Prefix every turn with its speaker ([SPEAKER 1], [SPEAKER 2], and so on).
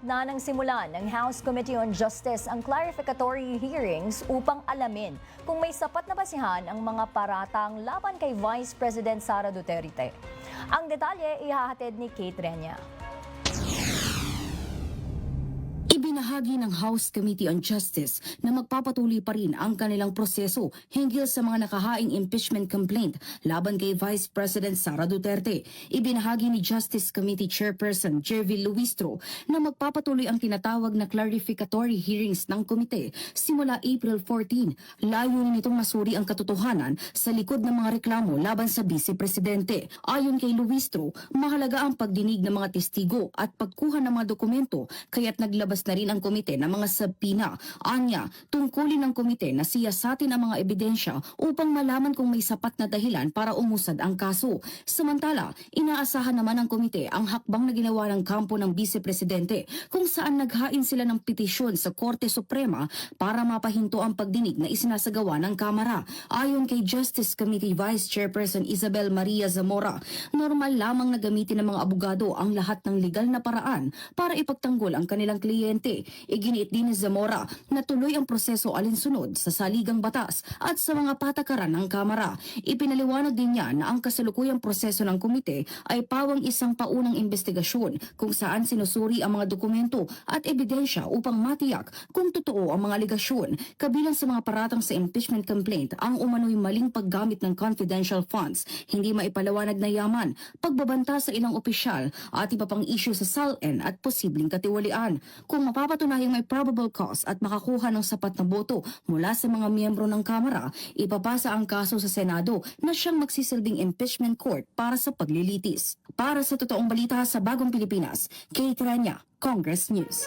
[SPEAKER 1] na ng simulan ng House Committee on Justice ang clarificatory hearings upang alamin kung may sapat na basihan ang mga paratang laban kay Vice President Sara Duterte. Ang detalye ihahatid ni Kate Renya.
[SPEAKER 2] Ibinahagi ng House Committee on Justice na magpapatuloy pa rin ang kanilang proseso hinggil sa mga nakahaing impeachment complaint laban kay Vice President Sara Duterte. Ibinahagi ni Justice Committee Chairperson Jervil Luistro na magpapatuloy ang tinatawag na clarificatory hearings ng komite simula April 14. Layunin nitong masuri ang katotohanan sa likod ng mga reklamo laban sa Vice Presidente. Ayon kay Luistro, mahalaga ang pagdinig ng mga testigo at pagkuha ng mga dokumento kaya't naglabas na rin ang komite ng mga subpina. Anya, tungkulin ng komite na siyasatin ang mga ebidensya upang malaman kung may sapat na dahilan para umusad ang kaso. Samantala, inaasahan naman ng komite ang hakbang na ginawa ng kampo ng Vice Presidente kung saan naghain sila ng petisyon sa Korte Suprema para mapahinto ang pagdinig na isinasagawa ng Kamara. Ayon kay Justice Committee Vice Chairperson Isabel Maria Zamora, normal lamang na gamitin ng mga abogado ang lahat ng legal na paraan para ipagtanggol ang kanilang kliyente. Iginiit din ni Zamora na tuloy ang proseso alinsunod sa saligang batas at sa mga patakaran ng Kamara. Ipinaliwanag din niya na ang kasalukuyang proseso ng komite ay pawang isang paunang investigasyon kung saan sinusuri ang mga dokumento at ebidensya upang matiyak kung totoo ang mga aligasyon. Kabilang sa mga paratang sa impeachment complaint ang umano'y maling paggamit ng confidential funds, hindi maipalawanag na yaman, pagbabanta sa ilang opisyal at iba pang issue sa SALN at posibleng katiwalian. Kung mapapatunayang may probable cause at makakuha ng sapat na boto mula sa mga miyembro ng Kamara, ipapasa ang kaso sa Senado na siyang magsisilbing impeachment court para sa paglilitis. Para sa totoong balita sa Bagong Pilipinas, Kate Renya, Congress News.